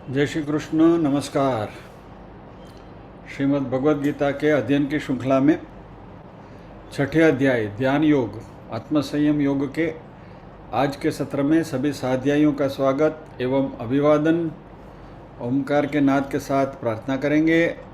जय श्री कृष्ण। नमस्कार। श्रीमद् भगवद गीता के अध्ययन की श्रृंखला में छठे अध्याय ध्यान योग आत्मसंयम योग के आज के सत्र में सभी साध्यायियों का स्वागत एवं अभिवादन। ओमकार के नाद के साथ प्रार्थना करेंगे।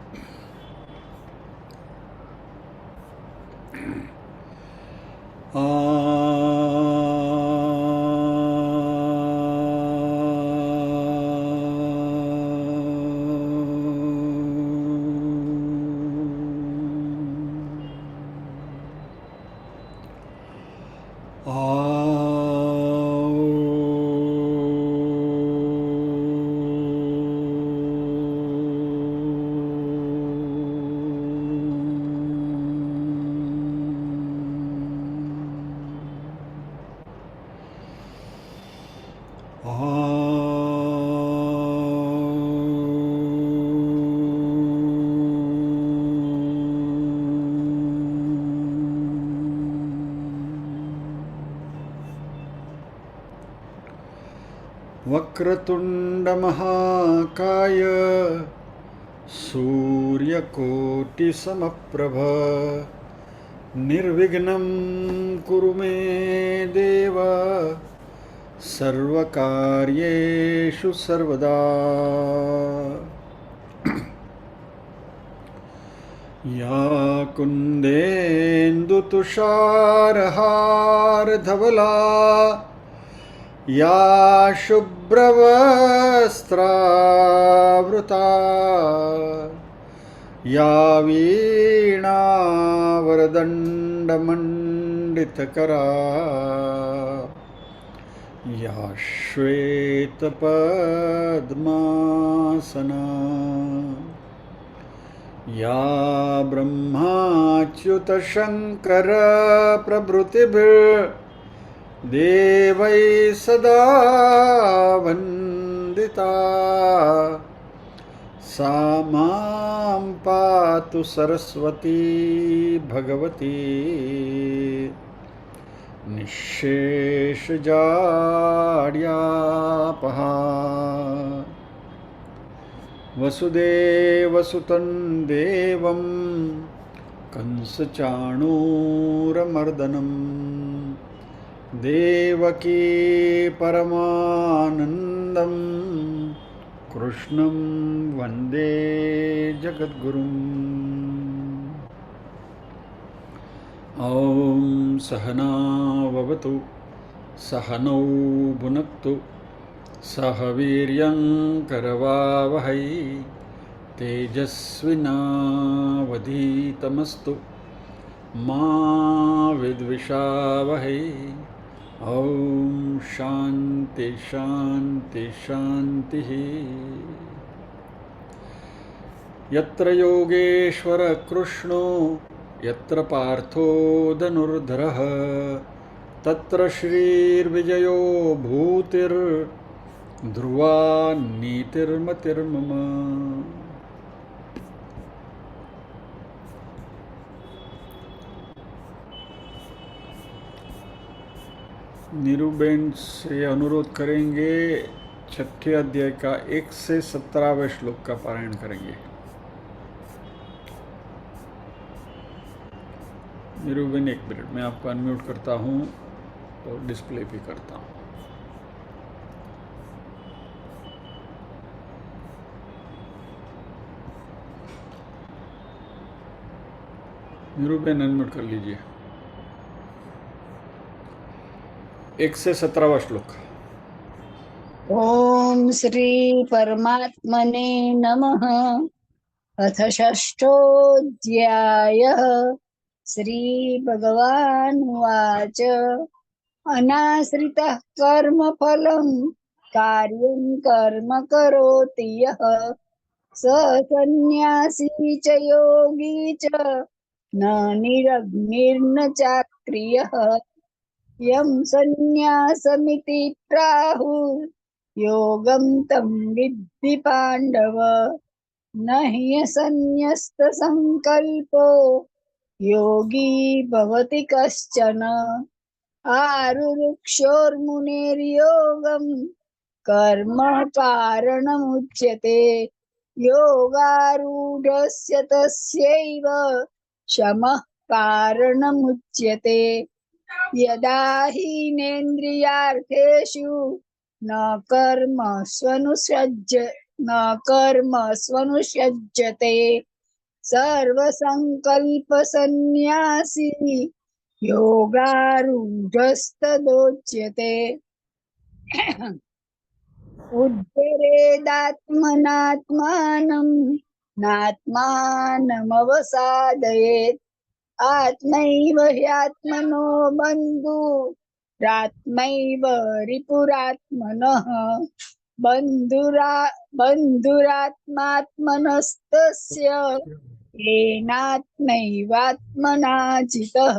वक्रतुंड महाकाय सूर्यकोटिसमप्रभ निर्विघ्नं कुरु मे देव सर्वकार्येषु सर्वदा। या कुन्देन्दुतुषारहारधवला या शुभ्रवस्त्रावृता या वीणावरदण्डमण्डितकरा या श्वेतपद्मासना या ब्रह्माच्युतशङ्करप्रभृतिभिर्देवैः सदा वन्दिता सा मां पातु सरस्वती भगवती निःशेषजाड्यापहा। वसुदेवसुतं देवं कंसचाणूरमर्दनं देवकी परमानन्दं कृष्णं वन्दे जगद्गुरुम्। ॐ सहना भवतु सहनौ भुनक्तु सह वीर्यं करवावहै तेजस्विनावधीतमस्तु मा विद्विषावहै। ॐ शान्ति शान्ति शान्तिः। यत्र योगेश्वर कृष्णो यत्र पार्थो धनुर्धरः तत्र श्रीर्विजयो भूतिर्ध्रुवा नीतिर्मतिर्मम। नीरूबेन से अनुरोध करेंगे छठे अध्याय का 1 से 17वें श्लोक का पारायण करेंगे। नीरूबेन 1 मिनट में आपको अनम्यूट करता हूँ और डिस्प्ले भी करता हूँ। नीरूबेन अनम्यूट कर लीजिए। 1 से 17वां श्लोक। ओम श्री परमात्मने नमः। अथ षष्ठोऽध्यायः। श्री भगवानुवाच अनाश्रितः कर्मफलं कार्यं कर्म करोति यः स सन्न्यासी च योगी च न निरग्निर्न चाक्रियः। यं सन्न्यासमिति प्राहुः योगं तं विद्धि पाण्डव। न ह्यसन्न्यस्तसङ्कल्पो योगी भवति कश्चन। आरुरुक्षोर्मुनेर्योगं कर्म कारणमुच्यते योगारूढस्य तस्यैव शमः कारणमुच्यते यदा हीनेन्द्रियार्थेषु न कर्मस्वनुसज्जते सर्वसङ्कल्पसन्न्यासी योगारूढस्तदोच्यते उद्धरेदात्मनात्मानं नात्मानमवसादयेत् आत्मैव ह्यात्मनो बन्धुरात्मैव रिपुरात्मनः बन्धुरात्मात्मनस्तस्य येनात्मैवात्मना जितः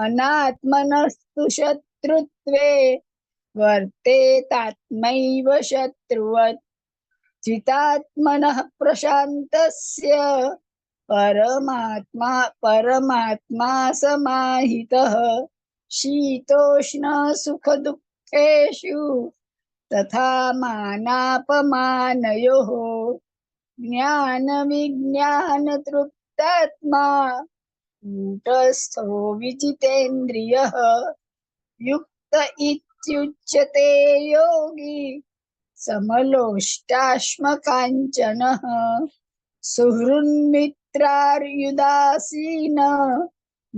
अनात्मनस्तु शत्रुत्वे वर्तेतात्मैव शत्रुवत् जितात्मनः प्रशान्तस्य परमात्मा समाहितः शीतोष्णसुखदुःखेषु तथा मानापमानयोः ज्ञानविज्ञानतृप्तात्मा कूटस्थो विजितेन्द्रियः युक्त इत्युच्यते योगी समलोष्टाश्मकाञ्चनः सुहृन्मित्रार्युदासीन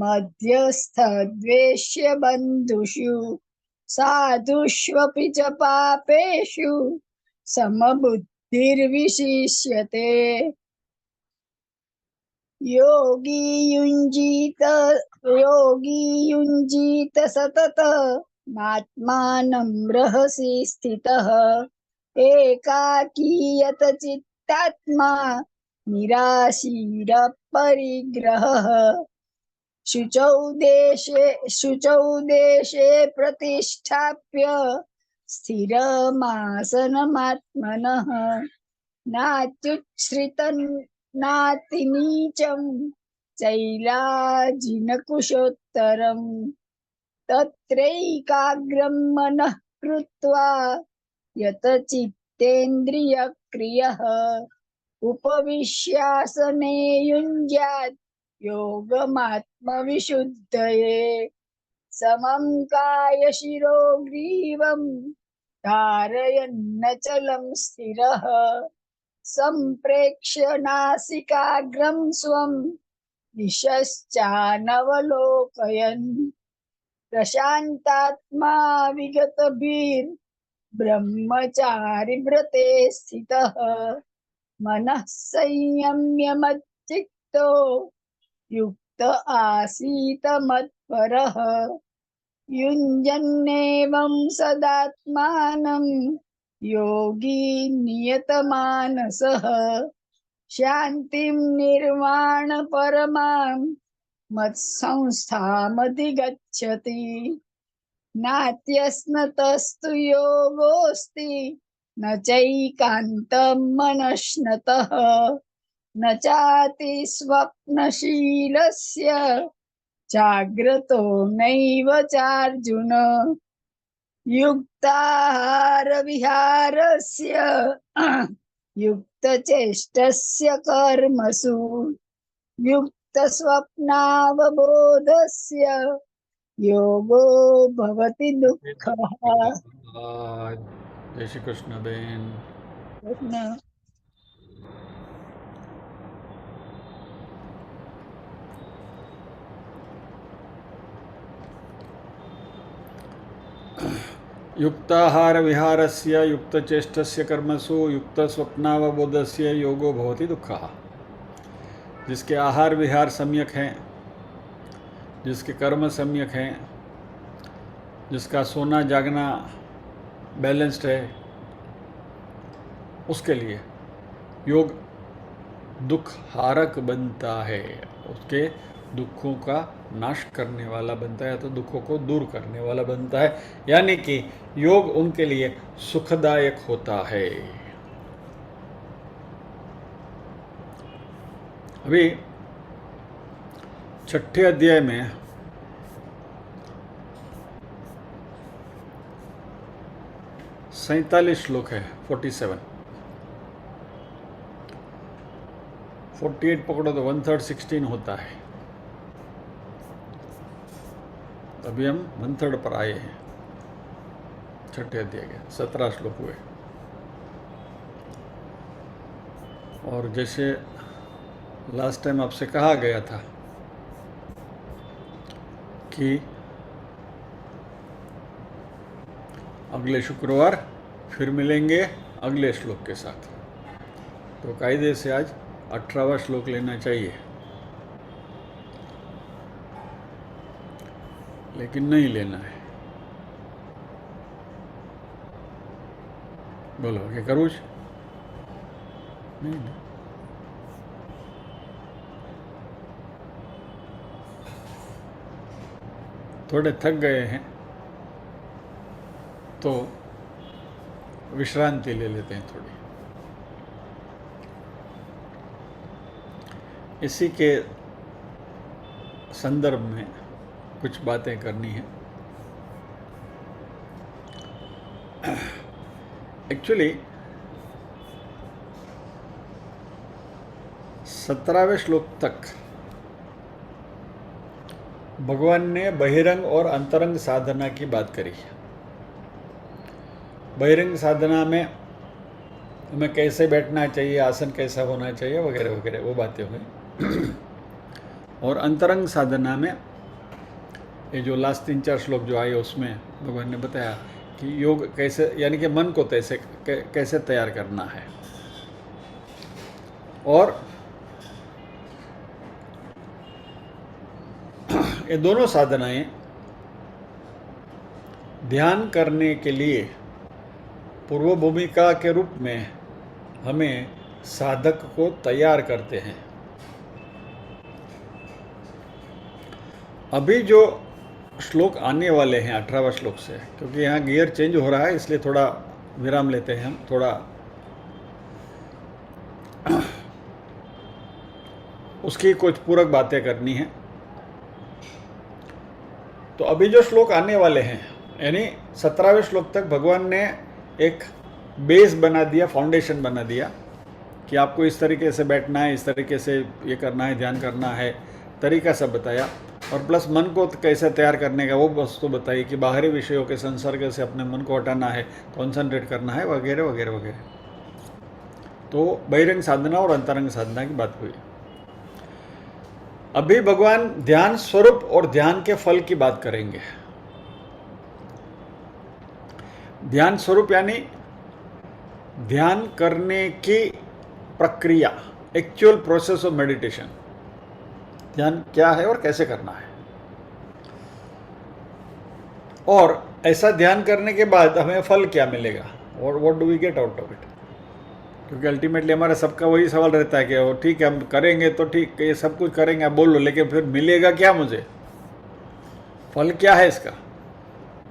मध्यस्थद्वेष्य बन्धुषु साधुष्वपि च पापेषु समबुद्धिर्विशिष्यते योगी युञ्जीत सतत मात्मानं रहसि स्थितः एकाकीयत चित्तात्मा निराशीरपरिग्रहः शुचौ देशे प्रतिष्ठाप्य स्थिरमासनमात्मनः नात्युच्छ्रितं नातिनीचं चैलाजिनकुशोत्तरम् तत्रैकाग्रं मनः कृत्वा यत चित्तेन्द्रियक्रियः उपविश्यासने युञ्ज्यात् योगमात्मविशुद्धये समं कायशिरो ग्रीवं धारयन्नचलं स्थिरः सम्प्रेक्ष्य नासिकाग्रं स्वं दिशश्चानवलोकयन् प्रशान्तात्मा विगतभिर्ब्रह्मचारिव्रते स्थितः मनः संयम्य मच्चित्तो युक्त आसीत मत्परः युञ्जन्नेवं सदात्मानं योगी नियतमानसः शान्तिं निर्वाणपरमां मत्संस्थामधिगच्छति नात्यस्नतस्तु योगोऽस्ति न चैकान्तं मनश्नतः न चाति स्वप्नशीलस्य जाग्रतो नैव चार्जुन युक्ताहारविहारस्य युक्तचेष्टस्य कर्मसु युक्तस्वप्नावबोधस्य योगो भवति दुःखः। जय श्री कृष्ण बेन। युक्ताहार विहारस्य युक्तचेष्टस्य कर्मसु युक्तस्वप्नावबोधस्य योगो भवति दुःखः। जिसके आहार विहार सम्यक हैं, जिसके कर्म सम्यक हैं, जिसका सोना जागना बैलेंस्ड है, उसके लिए योग दुख हारक बनता है, उसके दुखों का नाश करने वाला बनता है, तो दुखों को दूर करने वाला बनता है, यानी कि योग उनके लिए सुखदायक होता है। अभी 6ठे अध्याय में 47 श्लोक है, 47, 48 पकड़ो तो 1/3 16 होता है। अभी हम 1/3 पर आए हैं, छठे अध्याय के 17 श्लोक हुए। और जैसे लास्ट टाइम आपसे कहा गया था कि अगले शुक्रवार फिर मिलेंगे अगले श्लोक के साथ, तो कायदे से आज 18वां श्लोक लेना चाहिए, लेकिन नहीं लेना है। बोलो क्या करूँ? नहीं, थोड़े थक गए हैं तो विश्रांति ले लेते हैं थोड़ी। इसी के संदर्भ में कुछ बातें करनी है। एक्चुअली 17वें श्लोक तक भगवान ने बहिरंग और अंतरंग साधना की बात करी। बहिरंग साधना में हमें कैसे बैठना चाहिए, आसन कैसा होना चाहिए, वगैरह वगैरह वो बातें हुई। और अंतरंग साधना में ये जो लास्ट 3-4 श्लोक जो आए उसमें भगवान ने बताया कि योग कैसे, यानी कि मन को कैसे तैयार करना है। और ये दोनों साधनाएं ध्यान करने के लिए पूर्व भूमिका के रूप में हमें साधक को तैयार करते हैं। अभी जो श्लोक आने वाले हैं 18वां श्लोक से, क्योंकि यहाँ गियर चेंज हो रहा है इसलिए थोड़ा विराम लेते हैं हम, थोड़ा उसकी कुछ पूरक बातें करनी है। तो अभी जो श्लोक आने वाले हैं, यानी 17वें श्लोक तक भगवान ने एक बेस बना दिया, फाउंडेशन बना दिया कि आपको इस तरीके से बैठना है, इस तरीके से ये करना है, ध्यान करना है, तरीका सब बताया। और प्लस मन को कैसे तैयार करने का वो वस्तु बताई कि बाहरी विषयों के संसर्ग से अपने मन को हटाना है, कॉन्सेंट्रेट करना है, वगैरह वगैरह वगैरह। तो बहिरंग साधना और अंतरंग साधना की बात हुई। अभी भगवान ध्यान स्वरूप और ध्यान के फल की बात करेंगे। ध्यान स्वरूप यानी ध्यान करने की प्रक्रिया, एक्चुअल प्रोसेस ऑफ मेडिटेशन। ध्यान क्या है और कैसे करना है, और ऐसा ध्यान करने के बाद हमें फल क्या मिलेगा, और what do we get out of it. क्योंकि अल्टीमेटली हमारा सबका वही सवाल रहता है कि ठीक है हम करेंगे तो ठीक, ये सब कुछ करेंगे आप बोल लो, लेकिन फिर मिलेगा क्या मुझे, फल क्या है इसका।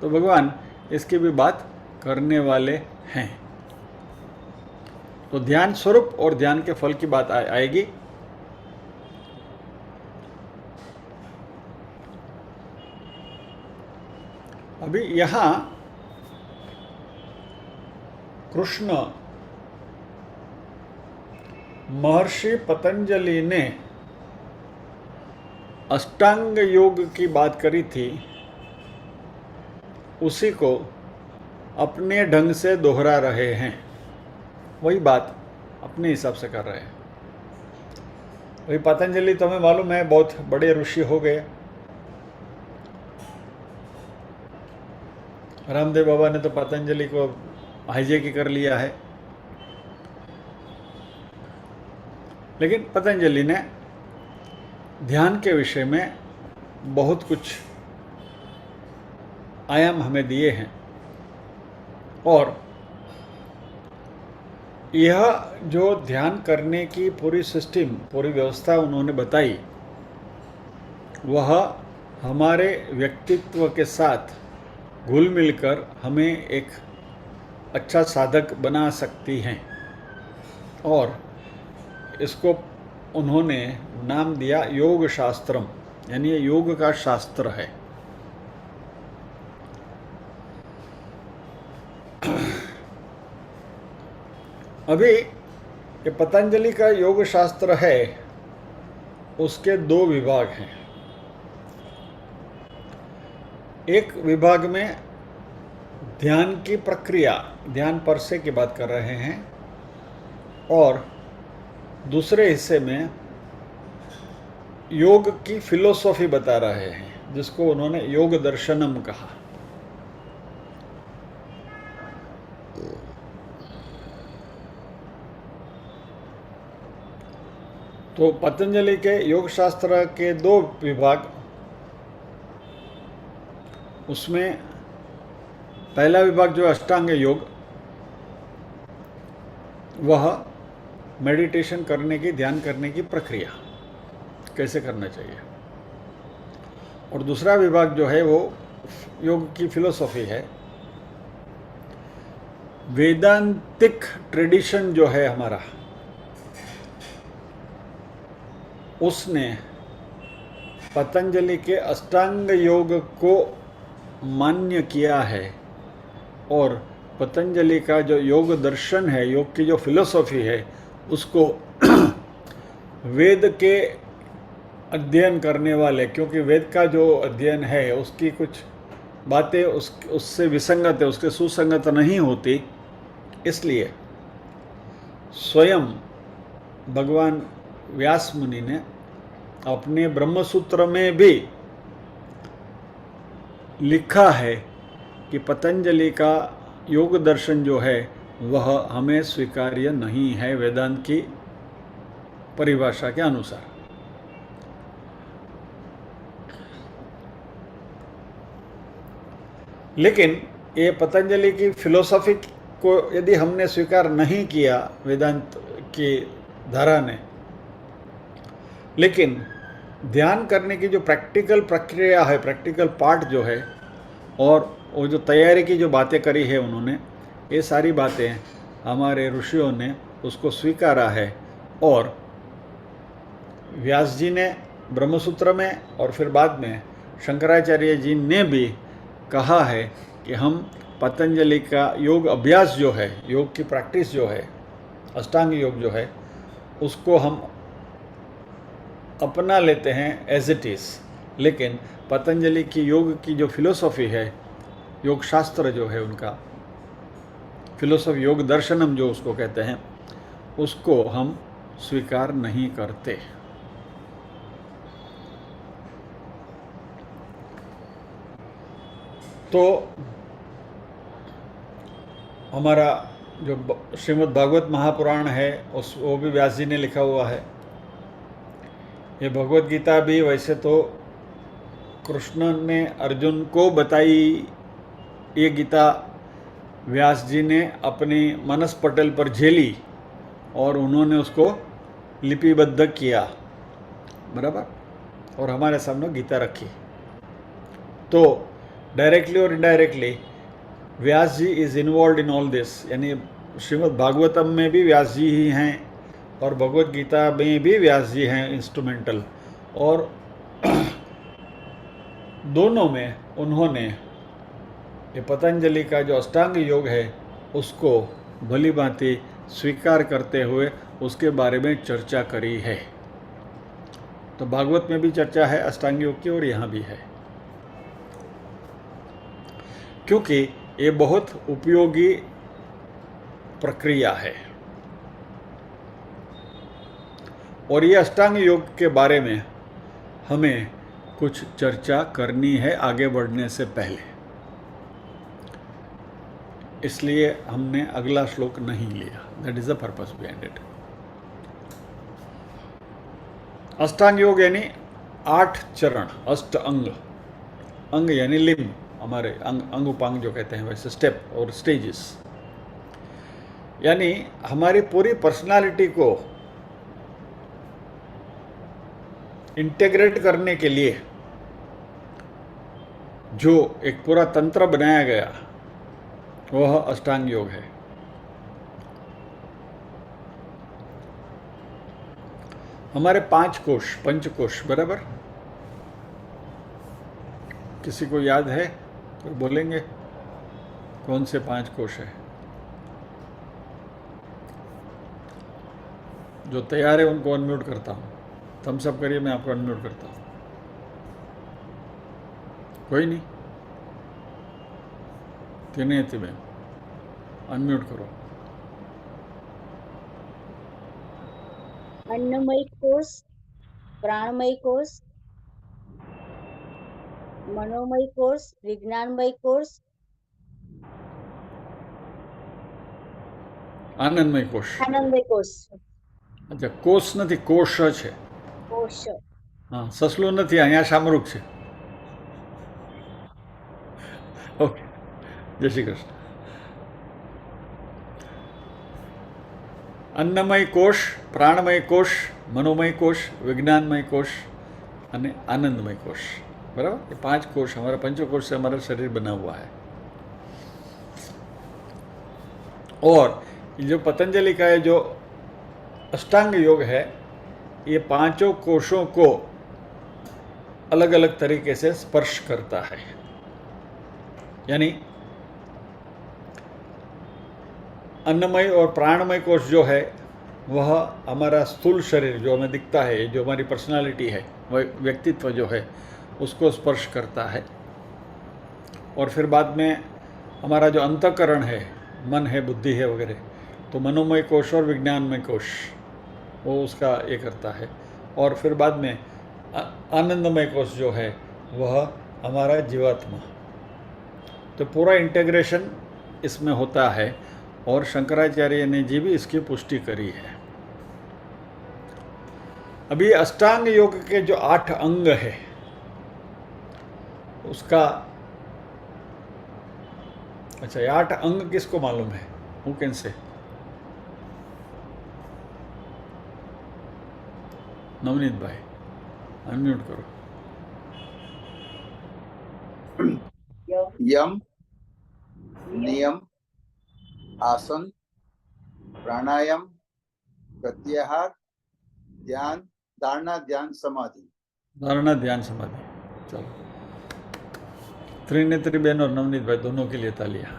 तो भगवान इसकी भी बात करने वाले हैं। तो ध्यान स्वरूप और ध्यान के फल की बात आएगी। अभी यहाँ कृष्ण महर्षि पतंजलि ने अष्टांग योग की बात करी थी, उसी को अपने ढंग से दोहरा रहे हैं, वही बात अपने हिसाब से कर रहे हैं। वही पतंजलि तो हमें मालूम है बहुत बड़े ऋषि हो गए। रामदेव बाबा ने तो पतंजलि को हाईजैक कर लिया है, लेकिन पतंजलि ने ध्यान के विषय में बहुत कुछ आयाम हमें दिए हैं। और यह जो ध्यान करने की पूरी सिस्टम, पूरी व्यवस्था उन्होंने बताई, वह हमारे व्यक्तित्व के साथ घुल मिलकर हमें एक अच्छा साधक बना सकती हैं। और इसको उन्होंने नाम दिया योग शास्त्रम, यानी ये योग का शास्त्र है। अभी ये पतंजलि का योग शास्त्र है, उसके दो विभाग हैं। एक विभाग में ध्यान की प्रक्रिया, ध्यान परसे की बात कर रहे हैं, और दूसरे हिस्से में योग की फिलोसॉफी बता रहे हैं, जिसको उन्होंने योग दर्शनम कहा। तो पतंजलि के योग शास्त्र के दो विभाग, उसमें पहला विभाग जो अष्टांग योग, वह मेडिटेशन करने की, ध्यान करने की प्रक्रिया कैसे करना चाहिए, और दूसरा विभाग जो है वो योग की फिलोसॉफी है। वेदांतिक ट्रेडिशन जो है हमारा, उसने पतंजलि के अष्टांग योग को मान्य किया है, और पतंजलि का जो योग दर्शन है, योग की जो फिलोसॉफी है, उसको वेद के अध्ययन करने वाले, क्योंकि वेद का जो अध्ययन है उसकी कुछ बातें उससे विसंगत है, उसके सुसंगत नहीं होती, इसलिए स्वयं भगवान व्यास मुनि ने अपने ब्रह्मसूत्र में भी लिखा है कि पतंजलि का योग दर्शन जो है वह हमें स्वीकार्य नहीं है वेदांत की परिभाषा के अनुसार। लेकिन ये पतंजलि की फिलोसॉफी को यदि हमने स्वीकार नहीं किया वेदांत की धारा ने, लेकिन ध्यान करने की जो प्रैक्टिकल प्रक्रिया है, प्रैक्टिकल पार्ट जो है, और वो जो तैयारी की जो बातें करी है उन्होंने, ये सारी बातें हमारे ऋषियों ने उसको स्वीकारा है। और व्यास जी ने ब्रह्मसूत्र में, और फिर बाद में शंकराचार्य जी ने भी कहा है कि हम पतंजलि का योग अभ्यास जो है, योग की प्रैक्टिस जो है, अष्टांग योग जो है, उसको हम अपना लेते हैं एज इट इज़। लेकिन पतंजलि की योग की जो फिलोसॉफी है, योग शास्त्र जो है उनका फिलोसॉफी, योग दर्शनम जो उसको कहते हैं, उसको हम स्वीकार नहीं करते। तो हमारा जो श्रीमद् भागवत महापुराण है वो भी व्यास जी ने लिखा हुआ है। ये भगवत गीता भी वैसे तो कृष्ण ने अर्जुन को बताई, ये गीता व्यास जी ने अपनी मनस पटल पर झेली और उन्होंने उसको लिपिबद्ध किया, बराबर, और हमारे सामने गीता रखी। तो डायरेक्टली और indirectly Vyas ji is involve in all this, यानी श्रीमद् भागवतम में भी व्यास जी ही हैं और भगवत गीता में भी व्यास जी हैं इंस्ट्रूमेंटल, और दोनों में उन्होंने ये पतंजलि का जो अष्टांग योग है उसको भली भांति स्वीकार करते हुए उसके बारे में चर्चा करी है। तो भागवत में भी चर्चा है अष्टांग योग की, और यहाँ भी है, क्योंकि ये बहुत उपयोगी प्रक्रिया है। और ये अष्टांग योग के बारे में हमें कुछ चर्चा करनी है आगे बढ़ने से पहले, इसलिए हमने अगला श्लोक नहीं लिया। That is the purpose behind it. अष्टांग योग यानी 8 चरण, अष्ट अंग, अंग यानी लिम्ब, हमारे अंग उपांग जो कहते हैं वैसे स्टेप और स्टेजेस, यानी हमारी पूरी पर्सनालिटी को इंटीग्रेट करने के लिए जो एक पूरा तंत्र बनाया गया वह अष्टांग योग है। हमारे 5 कोश, पंचकोश, बराबर, किसी को याद है तो बोलेंगे कौन से 5 कोश है? जो तैयार है उनको अनम्यूट करता हूँ। थम्स अप करिए, मैं आपको अनम्यूट करता हूँ। कोई नहीं, त्रिनेति में अनम्यूट करो। अन्नमय कोश, प्राणमय कोश, मनोमय कोश, विज्ञानमय कोश, આનંદમય કોષ। આનંદમય કોશ, અચ્છા, કોષ નથી, કોષ છે। કોશ, હા, સસલું નથી, અહીંયા શામરૂખ છે। ઓકે, જય શ્રી કૃષ્ણ। अन्नमय कोश, प्राणमय कोश, मनोमय कोश, विज्ञानमय कोश અને आनंदमय कोश। बराबर, ये 5 कोश हमारा पंचकोश से हमारा शरीर बना हुआ है। और ये जो पतंजलि का ये जो अष्टांग योग है, ये 5 कोशों को अलग अलग तरीके से स्पर्श करता है। यानी अन्नमय और प्राणमय कोश जो है वह हमारा स्थूल शरीर जो हमें दिखता है, जो हमारी पर्सनालिटी है, वह व्यक्तित्व जो है उसको स्पर्श करता है। और फिर बाद में हमारा जो अंतःकरण है, मन है, बुद्धि है वगैरह, तो मनोमय कोश और विज्ञानमय कोश वो उसका ये करता है। और फिर बाद में आनंदमय कोश जो है वह हमारा जीवात्मा। तो पूरा इंटीग्रेशन इसमें होता है और शंकराचार्य ने जी भी इसकी पुष्टि करी है। अभी अष्टांग योग के जो 8 अंग है उसका, अच्छा, ये 8 अंग किसको मालूम है? Who can say? नवनीत भाई अनम्यूट करो। यम, नियम, आसन, प्राणायाम, प्रत्याहार, ध्यान, धारणा, ध्यान, समाधि। धारणा, ध्यान, समाधि। चलो, त्रिनेत्री बहन और नवनीत भाई दोनों के लिए तालियां।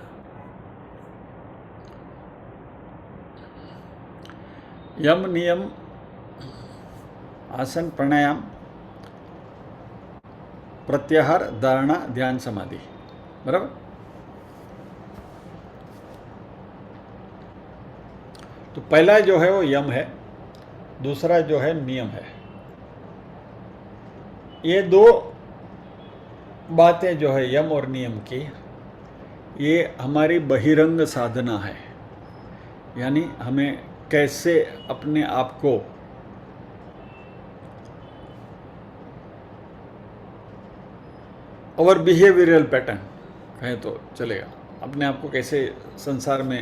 यम, नियम, आसन, प्राणायाम, प्रत्याहार, धारणा, ध्यान, समाधि। बराबर। तो पहला जो है वो यम है, दूसरा जो है नियम है। ये 2 बातें जो है यम और नियम की, ये हमारी बहिरंग साधना है। यानी हमें कैसे अपने आप को और बिहेवियरल पैटर्न कहें तो चलेगा, अपने आप को कैसे संसार में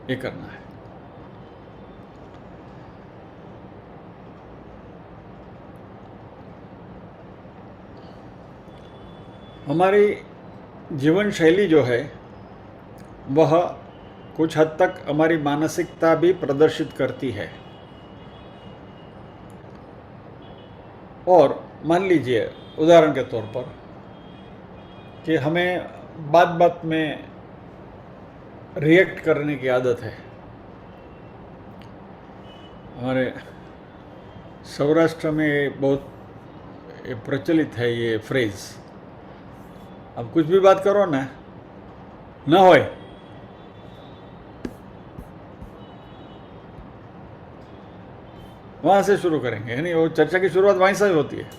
ये करना है। हमारी जीवन शैली जो है वह कुछ हद तक हमारी मानसिकता भी प्रदर्शित करती है। और मान लीजिए उदाहरण के तौर पर कि हमें बात बात में रिएक्ट करने की आदत है। हमारे सौराष्ट्र में बहुत प्रचलित है ये फ्रेज, अब कुछ भी बात करो ना होए, वहाँ से शुरू करेंगे। यानी वो चर्चा की शुरुआत वहीं से होती है।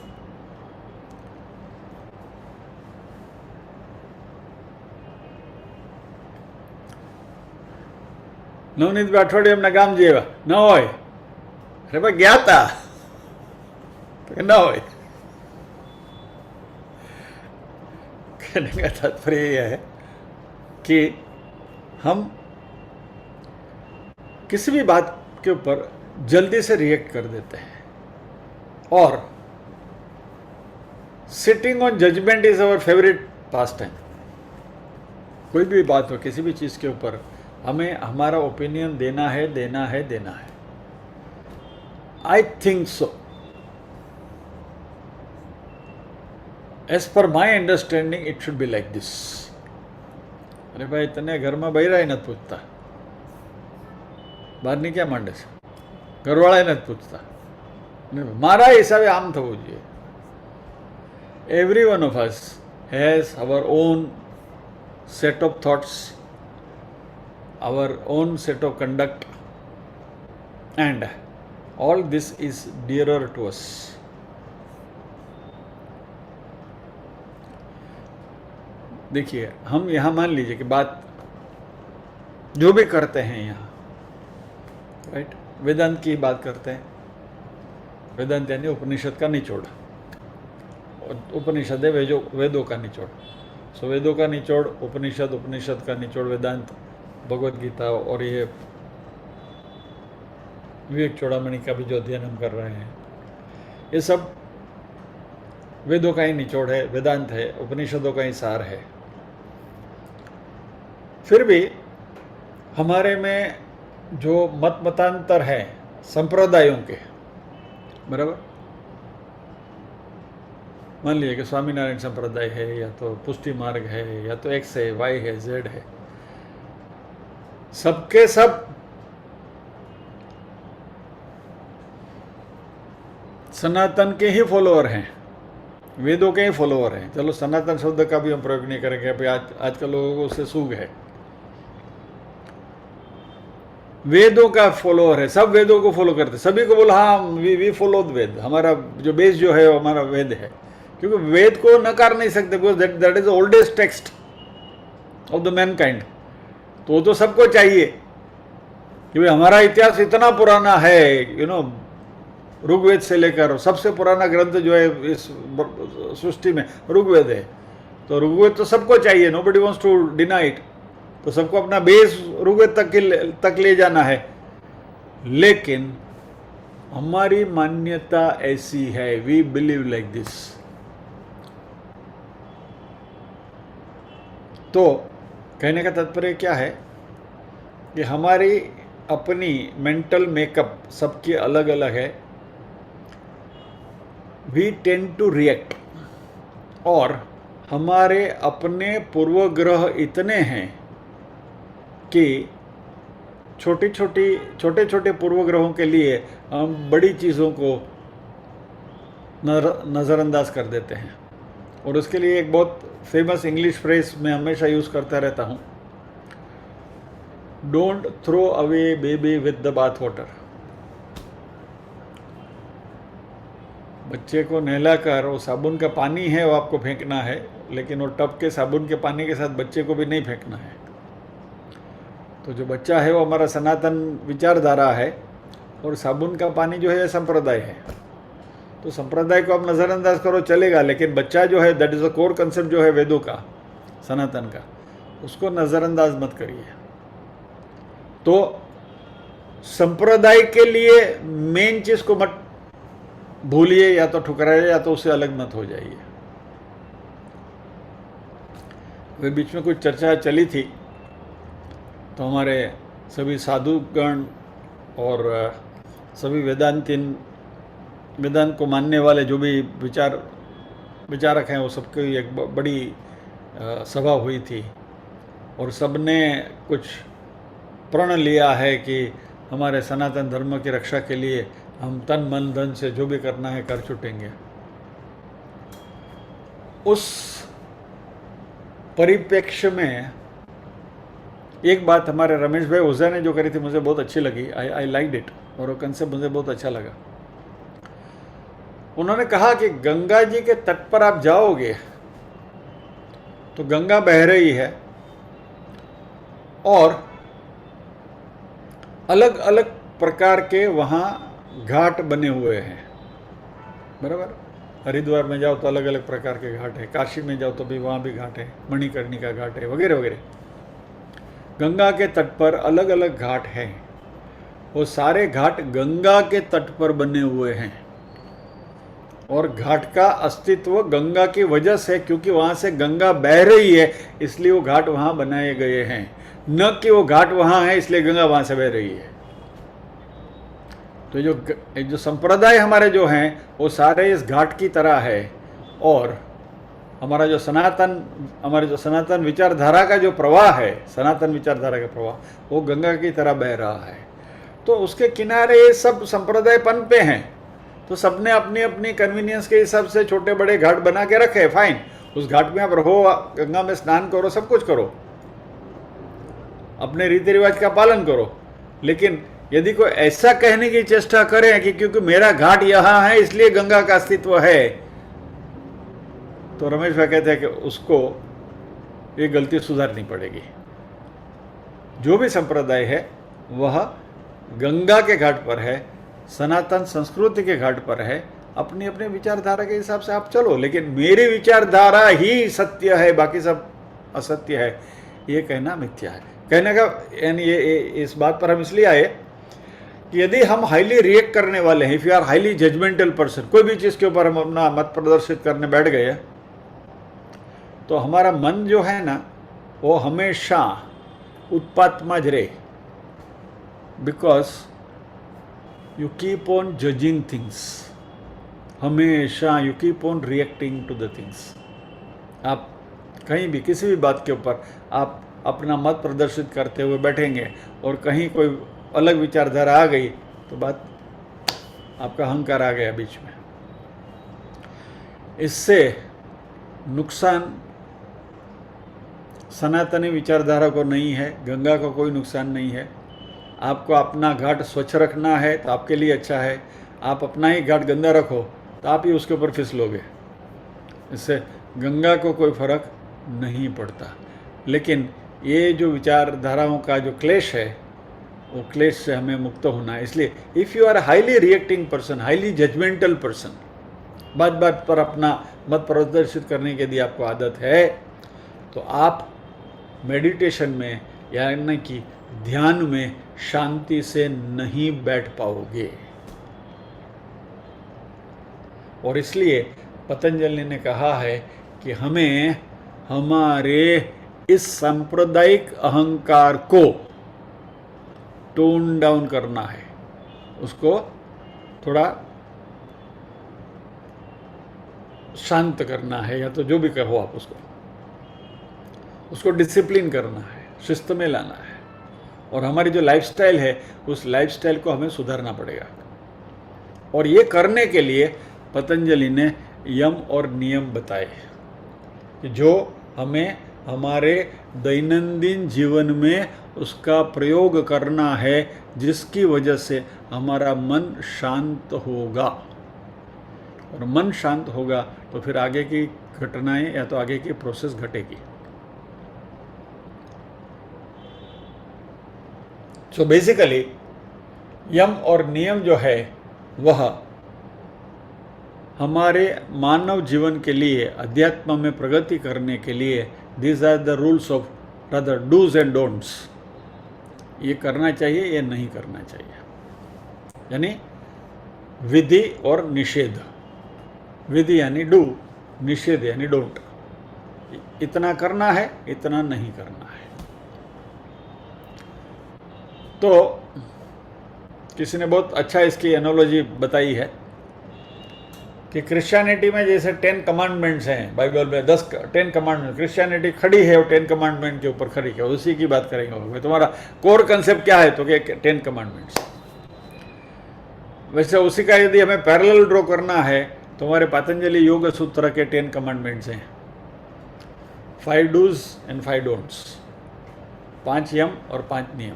नवनीत भाई अठवाडिये गाम जेवा न होय, अरे भाई गया था तो न होय। कहने का तात्पर्य यह है कि हम किसी भी बात के ऊपर जल्दी से रिएक्ट कर देते हैं और sitting on judgement is our favourite pastime. कोई भी बात हो, किसी भी चीज़ के ऊपर हमें हमारा ओपिनियन देना है, देना है, देना है। I think so, as per my understanding it should be like this. अरे भाई तने घर में बहिरा ही नहीं पूछता, બહારની ક્યાં માંડે છે? ઘરવાળા નથી પૂછતા. મારા હિસાબે આમ થવું જોઈએ. Every one of us has hour on set of thoughts, our own set of conduct, and all this is dearer to us. देखिए, हम यहाँ मान लीजिए कि बात जो भी करते हैं यहाँ, राइट, वेदांत की बात करते हैं. वेदांत यानी उपनिषद का निचोड़. उपनिषद है वेदों का निचोड़. सो वेदों का निचोड़ उपनिषद, उपनिषद का निचोड़ वेदांत, भगवत गीता, और ये विवेक चूड़ामणि का भी जो अध्ययन हम कर रहे हैं, ये सब वेदों का ही निचोड़ है, वेदांत है, उपनिषदों का ही सार है. फिर भी हमारे में जो मत मतांतर है संप्रदायों के, बराबर, मान लीजिए कि स्वामीनारायण संप्रदाय है, या तो पुष्टि मार्ग है, या तो एक्स है, वाई है, जेड है, सबके सब सनातन के ही फॉलोअर हैं, वेदों के ही फॉलोअर हैं. चलो सनातन शब्द का भी हम प्रयोग नहीं करेंगे, अभी आजकल लोगों को उससे सूग है. वेदों का फॉलोअर है, सब वेदों को फॉलो करते, सभी को बोला हाँ वी फॉलो द वेद, हमारा जो बेस जो है वो हमारा वेद है. क्योंकि वेद को नकार नहीं सकते, because that is the oldest text of the Mankind. तो सबको चाहिए कि भाई हमारा इतिहास इतना पुराना है, यू नो, ऋग्वेद से लेकर सबसे पुराना ग्रंथ जो है इस सृष्टि में ऋग्वेद है. तो ऋग्वेद तो सबको चाहिए, nobody wants to deny it. तो सबको अपना बेस ऋग्वेद तक ले जाना है. लेकिन हमारी मान्यता ऐसी है, वी बिलीव लाइक दिस. तो कहने का तात्पर्य क्या है कि हमारी अपनी मेंटल मेकअप सबकी अलग अलग है. वी टेंड टू रिएक्ट, और हमारे अपने पूर्वग्रह इतने हैं कि छोटे छोटे पूर्वग्रहों के लिए हम बड़ी चीज़ों को नज़रअंदाज कर देते हैं. और उसके लिए एक बहुत फेमस इंग्लिश फ्रेज मैं हमेशा यूज़ करता रहता हूँ, don't throw away baby with the bath water. बच्चे को नहलाकर वो साबुन का पानी है वो आपको फेंकना है, लेकिन वो टब के साबुन के पानी के साथ बच्चे को भी नहीं फेंकना है. तो जो बच्चा है वो हमारा सनातन विचारधारा है, और साबुन का पानी जो है संप्रदाय है. तो संप्रदाय को आप नज़रअंदाज करो चलेगा, लेकिन बच्चा जो है that is a core concept जो है वेदों का, सनातन का, उसको नज़रअंदाज मत करिए. तो संप्रदाय के लिए मेन चीज़ को मत भूलिए, या तो ठुकराइए या तो उससे अलग मत हो जाइए. वे बीच में कुछ चर्चा चली थी, तो हमारे सभी साधुगण और सभी वेदांत को मानने वाले जो भी विचारक हैं, वो सबकी एक बड़ी सभा हुई थी, और सबने कुछ प्रण लिया है कि हमारे सनातन धर्म की रक्षा के लिए हम तन मन धन से जो भी करना है कर छुटेंगे. उस परिप्रेक्ष्य में एक बात हमारे रमेश भाई ओझा ने जो करी थी मुझे बहुत अच्छी लगी. आई लाइक्ड इट, और वो कंसेप्ट मुझे बहुत अच्छा लगा. उन्होंने कहा कि गंगा जी के तट पर आप जाओगे तो गंगा बह रही है, और अलग अलग प्रकार के वहाँ घाट बने हुए हैं, बराबर. हरिद्वार में जाओ तो अलग अलग प्रकार के घाट है, काशी में जाओ तो भी वहाँ भी घाट है, मणिकर्णिका घाट है, वगैरह वगैरह. गंगा के तट पर अलग अलग घाट हैं. वो सारे घाट गंगा के तट पर बने हुए हैं, और घाट का अस्तित्व गंगा की वजह से, क्योंकि वहाँ से गंगा बह रही है इसलिए वो घाट वहाँ बनाए गए हैं, न कि वो घाट वहाँ है इसलिए गंगा वहाँ से बह रही है. तो जो संप्रदाय हमारे जो हैं वो सारे इस घाट की तरह है, और हमारा जो सनातन विचारधारा का जो प्रवाह है, सनातन विचारधारा का प्रवाह, वो गंगा की तरह बह रहा है. तो उसके किनारे सब संप्रदाय पनपे हैं, तो सबने अपनी अपनी कन्वीनियंस के हिसाब से छोटे बड़े घाट बना के रखे, फाइन, उस घाट में आप रहो, गंगा में स्नान करो, सब कुछ करो, अपने रीति रिवाज का पालन करो। लेकिन यदि कोई ऐसा कहने की चेष्टा करे कि क्योंकि मेरा घाट यहां है इसलिए गंगा का अस्तित्व है, तो रमेश भाई कहते हैं कि उसको ये गलती सुधारनी पड़ेगी। जो भी संप्रदाय है वह गंगा के घाट पर है, सनातन संस्कृति के घाट पर है, अपनी अपनी विचारधारा के हिसाब से आप चलो, लेकिन मेरी विचारधारा ही सत्य है, बाकी सब असत्य है, ये कहना मिथ्या है। कहने का यानी ये इस बात पर हम इसलिए आए कि यदि हम हाईली रिएक्ट करने वाले हैं, if you are highly judgemental person, कोई भी चीज़ के ऊपर हम अपना मत प्रदर्शित करने बैठ गए, तो हमारा मन जो है ना वो हमेशा उत्पात में ज रहे, because you keep on judging things, हमेशा you keep on reacting to the things. आप कहीं भी किसी भी बात के ऊपर आप अपना मत प्रदर्शित करते हुए बैठेंगे और कहीं कोई अलग विचारधारा आ गई तो बात आपका अहंकार आ गया बीच में। इससे नुकसान सनातनी विचारधारा को नहीं है, गंगा को कोई नुकसान नहीं है। आपको अपना घाट स्वच्छ रखना है तो आपके लिए अच्छा है, आप अपना ही घाट गंदा रखो तो आप ही उसके ऊपर फिसलोगे, इससे गंगा को कोई फर्क नहीं पड़ता। लेकिन ये जो विचारधाराओं का जो क्लेश है वो क्लेश से हमें मुक्त होना है। इसलिए if you are highly reacting person, highly judgemental person, बात बात पर अपना मत प्रदर्शित करने की यदि आपको आदत है तो आप मेडिटेशन में यानी कि ध्यान में शांति से नहीं बैठ पाओगे। और इसलिए पतंजलि ने कहा है कि हमें हमारे इस सांप्रदायिक अहंकार को टोन डाउन करना है, उसको थोड़ा शांत करना है, या तो जो भी कहो आप उसको डिसिप्लिन करना है, शिस्त में लाना है। और हमारी जो लाइफस्टाइल है उस लाइफस्टाइल को हमें सुधारना पड़ेगा। और ये करने के लिए पतंजलि ने यम और नियम बताए कि जो हमें हमारे दैनंदिन जीवन में उसका प्रयोग करना है, जिसकी वजह से हमारा मन शांत होगा। और मन शांत होगा तो फिर आगे की घटनाएं या तो आगे की प्रोसेस घटेगी। सो बेसिकली यम और नियम जो है वह हमारे मानव जीवन के लिए, अध्यात्म में प्रगति करने के लिए, these are the rules of rather dos and don'ts. ये करना चाहिए, ये नहीं करना चाहिए, यानी विधि और निषेध। विधि यानी डू, निषेध यानी डोंट। इतना करना है, इतना नहीं करना है। तो किसी ने बहुत अच्छा इसकी एनोलॉजी बताई है कि क्रिश्चियनिटी में जैसे 10 कमांडमेंट्स हैं, बाइबल में 10 कमांडमेंट, क्रिश्चियनिटी खड़ी है और 10 कमांडमेंट के ऊपर खड़ी है, उसी की बात करेंगे। तुम्हारा कोर कंसेप्ट क्या है, तो क्या 10 कमांडमेंट्स। वैसे उसी का यदि हमें पैरेलल ड्रॉ करना है तो हमारे पतंजलि योग सूत्र के 10 कमांडमेंट्स हैं, 5 डूज एंड 5 डोंट्स, 5 यम और 5 नियम।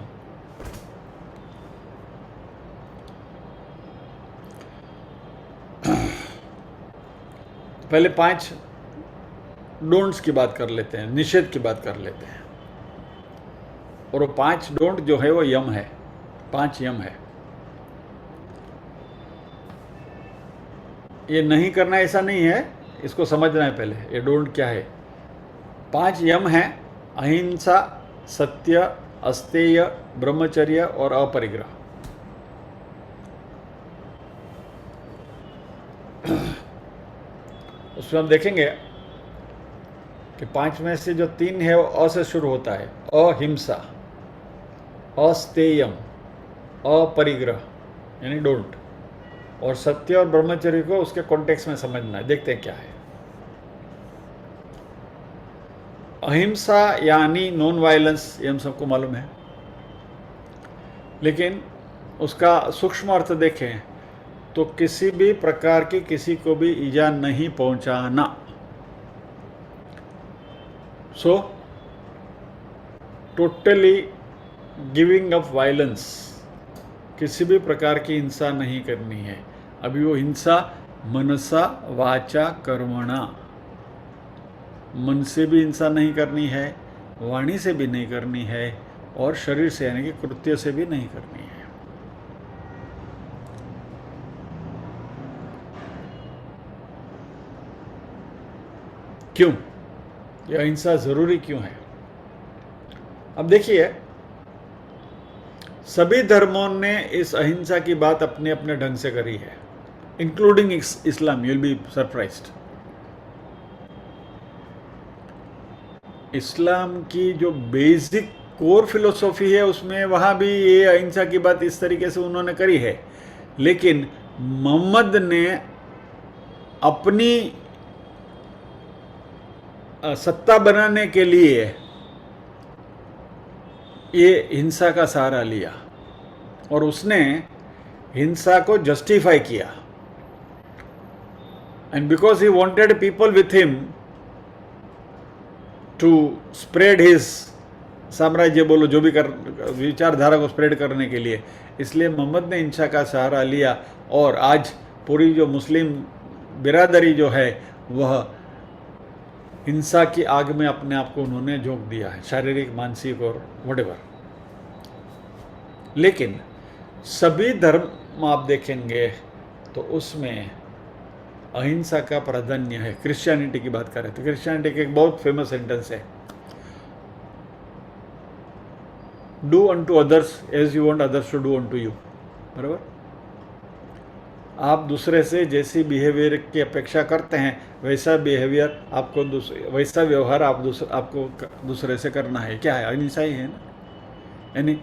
पहले 5 डोंट्स की बात कर लेते हैं, निषेध की बात कर लेते हैं। और वो 5 डोंट जो है वो यम है, 5 यम है। ये नहीं करना ऐसा नहीं है, इसको समझना है पहले ये डोंट क्या है। 5 यम है, अहिंसा, सत्य, अस्तेय, ब्रह्मचर्य और अपरिग्रह। उसमें हम देखेंगे कि 5 में से जो 3 है वो अ से शुरू होता है, अहिंसा, अस्तेयम, अपरिग्रह यानी डोंट, और सत्य और ब्रह्मचर्य को उसके कॉन्टेक्स्ट में समझना है। देखते हैं क्या है। अहिंसा यानी नॉन वायलेंस, ये हम सबको मालूम है, लेकिन उसका सूक्ष्म अर्थ देखें तो किसी भी प्रकार की किसी को भी ईजा नहीं पहुंचाना। So totally giving up violence, किसी भी प्रकार की हिंसा नहीं करनी है। अभी वो हिंसा मनसा वाचा कर्मणा, मन से भी हिंसा नहीं करनी है, वाणी से भी नहीं करनी है, और शरीर से यानी कि कृत्य से भी नहीं करनी है। क्यों यह अहिंसा जरूरी क्यों है? अब देखिए, सभी धर्मों ने इस अहिंसा की बात अपने अपने ढंग से करी है, including Islam. You will be surprised. इस्लाम की जो बेसिक कोर फिलोसॉफी है उसमें वहाँ भी ये अहिंसा की बात इस तरीके से उन्होंने करी है, लेकिन मोहम्मद ने अपनी सत्ता बनाने के लिए ये हिंसा का सहारा लिया और उसने हिंसा को जस्टिफाई किया। And because he wanted people with him to spread his साम्राज्य, बोलो जो भी विचारधारा को स्प्रेड करने के लिए, इसलिए मोहम्मद ने हिंसा का सहारा लिया। और आज पूरी जो मुस्लिम बिरादरी जो है वह हिंसा की आग में अपने आप को उन्होंने झोंक दिया है, शारीरिक, मानसिक और व्हाटएवर। लेकिन सभी धर्म आप देखेंगे तो उसमें अहिंसा का प्राधान्य है। क्रिश्चियनिटी की बात करें तो क्रिश्चियनिटी का एक बहुत फेमस सेंटेंस है, do unto others as you want others to do unto you. बराबर, आप दूसरे से जैसी बिहेवियर की अपेक्षा करते हैं वैसा बिहेवियर आपको वैसा व्यवहार आपको दूसरे से करना है। क्या है? अहिंसा ही है ना। यानी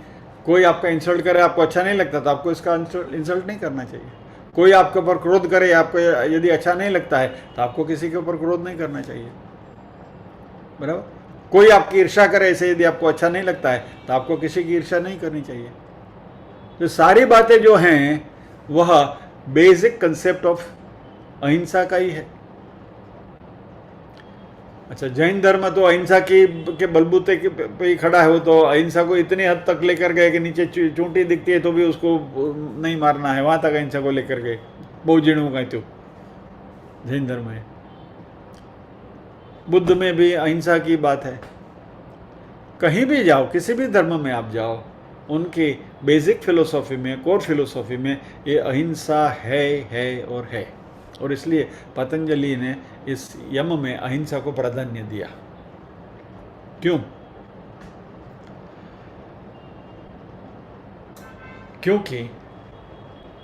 कोई आपका इंसल्ट करे, आपको अच्छा नहीं लगता तो आपको इसका इंसल्ट नहीं करना चाहिए। कोई आपके ऊपर क्रोध करे, आपको यदि अच्छा नहीं लगता है तो आपको किसी के ऊपर क्रोध नहीं करना चाहिए। बराबर, कोई आपकी ईर्ष्या करे, ऐसे यदि आपको अच्छा नहीं लगता है तो आपको किसी की ईर्ष्या नहीं करनी चाहिए। तो सारी बातें जो हैं वह बेसिक कंसेप्ट ऑफ अहिंसा का ही है। अच्छा, जैन धर्म तो अहिंसा के बलबूते पे ही खड़ा है। वो तो अहिंसा को इतनी हद तक लेकर गए कि नीचे चूंटी दिखती है तो भी उसको नहीं मारना है, वहां तक अहिंसा को लेकर गए। बहुत जीणु कहीं तो जैन धर्म है। बुद्ध में भी अहिंसा की बात है। कहीं भी जाओ, किसी भी धर्म में आप जाओ, उनकी बेसिक फिलोसॉफी में, कोर फिलोसॉफी में ये अहिंसा है और है। और इसलिए पतंजलि ने इस यम में अहिंसा को प्राधान्य दिया। क्यों? क्योंकि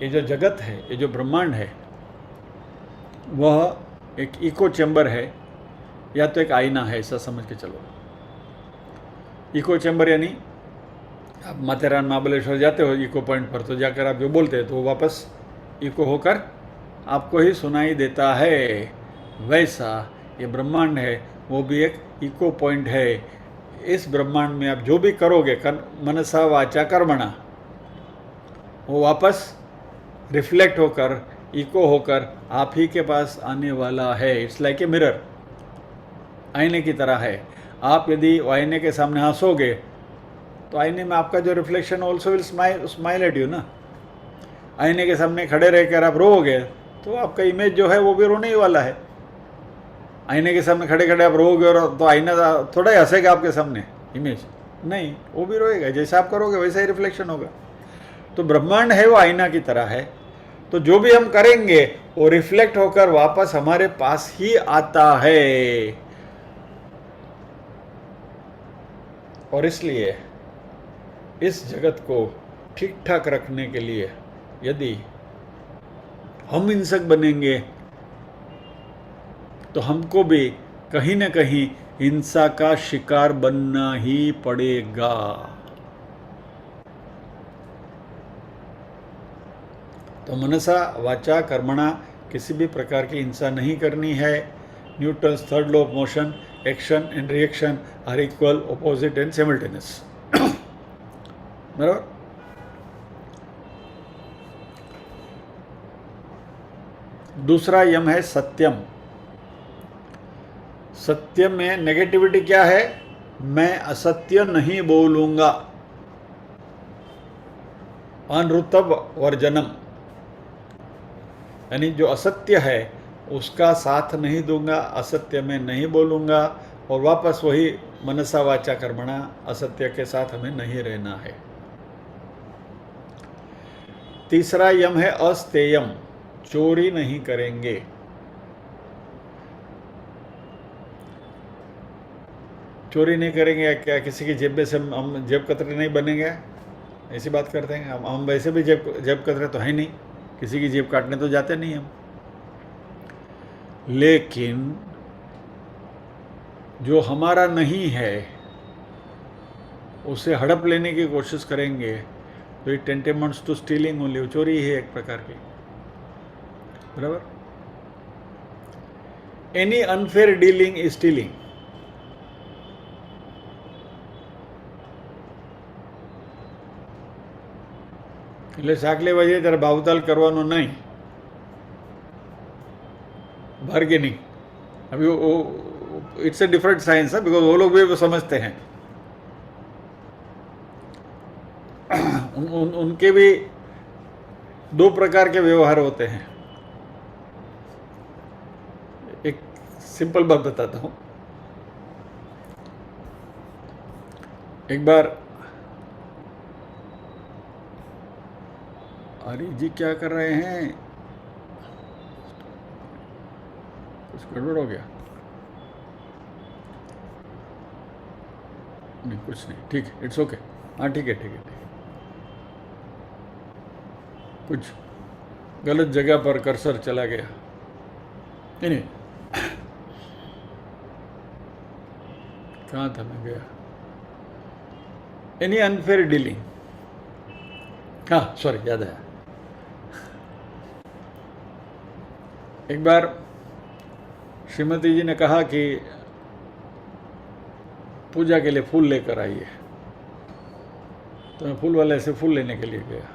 ये जो जगत है, ये जो ब्रह्मांड है, वह एक इको चैम्बर है या तो एक आईना है, ऐसा समझ के चलो। इको चैम्बर यानी आप माथेरान, महाबलेश्वर जाते हो इको पॉइंट पर, तो जाकर आप जो बोलते हैं तो वो वापस इको होकर आपको ही सुनाई देता है। वैसा ये ब्रह्मांड है, वो भी एक इको पॉइंट है। इस ब्रह्मांड में आप जो भी करोगे, मनसा वाचा कर्मणा, वो वापस रिफ्लेक्ट होकर, इको होकर आप ही के पास आने वाला है। इट्स लाइक ए मिरर, आईने की तरह है। आप यदि आईने के सामने हंसोगे तो आईने में आपका जो reflection also will smile at you ना। आईने के सामने खड़े रहकर आप रोओगे तो आपका इमेज जो है वो भी रोने ही वाला है। आईने के सामने खड़े खड़े आप रोओगे और तो आईना थोड़ा ही हंसेगा आपके सामने, इमेज नहीं, वो भी रोएगा। जैसा आप करोगे वैसा ही रिफ्लेक्शन होगा। तो ब्रह्मांड है वो आईना की तरह है। तो जो भी हम करेंगे वो रिफ्लेक्ट होकर वापस हमारे पास ही आता है। और इसलिए इस जगत को ठीक ठाक रखने के लिए यदि हम हिंसक बनेंगे तो हमको भी कहीं न कहीं हिंसा का शिकार बनना ही पड़ेगा। तो मनसा वाचा कर्मणा, किसी भी प्रकार की हिंसा नहीं करनी है। Newton's third law of motion, action and reaction are equal, opposite and simultaneous. बराबर। दूसरा यम है सत्यम। सत्य में नेगेटिविटी क्या है? मैं असत्य नहीं बोलूंगा। अनृतव वर्जनम, यानी जो असत्य है उसका साथ नहीं दूंगा, असत्य में नहीं बोलूंगा, और वापस वही मनसा वाचा कर्मणा, असत्य के साथ हमें नहीं रहना है। तीसरा यम है अस्तेयम, चोरी नहीं करेंगे। चोरी नहीं करेंगे क्या? किसी की जेब में से हम जेब कतरे नहीं बनेंगे, ऐसी बात करते हैं हम वैसे भी जेब कतरे तो है नहीं, किसी की जेब काटने तो जाते नहीं हम। लेकिन जो हमारा नहीं है उसे हड़प लेने की कोशिश करेंगे तो इट टेंटेमेंट्स टू स्टीलिंग ओनली, चोरी ही है एक प्रकार की, बराबर। Any unfair dealing is stealing. એટલે શાક લેવા જઈએ ત્યારે ભાવતાલ કરવાનો નહીં, बार्गेनिंग। अभी वो इट्स ए डिफरेंट साइंस है, बिकॉज वो लोग भी वो समझते हैं। उनके भी दो प्रकार के व्यवहार होते हैं। एक सिंपल बात बताता हूँ। एक बार अरे जी क्या कर रहे हैं? कुछ गड़बड़ हो गया? नहीं, कुछ नहीं, ठीक है, इट्स ओके। हाँ ठीक है, ठीक है, ठीक है। कुछ गलत जगह पर कर्सर चला गया। नहीं, कहाँ था मैं गया? एनी अनफेयर डीलिंग, हाँ सॉरी, याद आया। एक बार श्रीमती जी ने कहा कि पूजा के लिए फूल लेकर आइए, तो मैं फूल वाले से फूल लेने के लिए गया।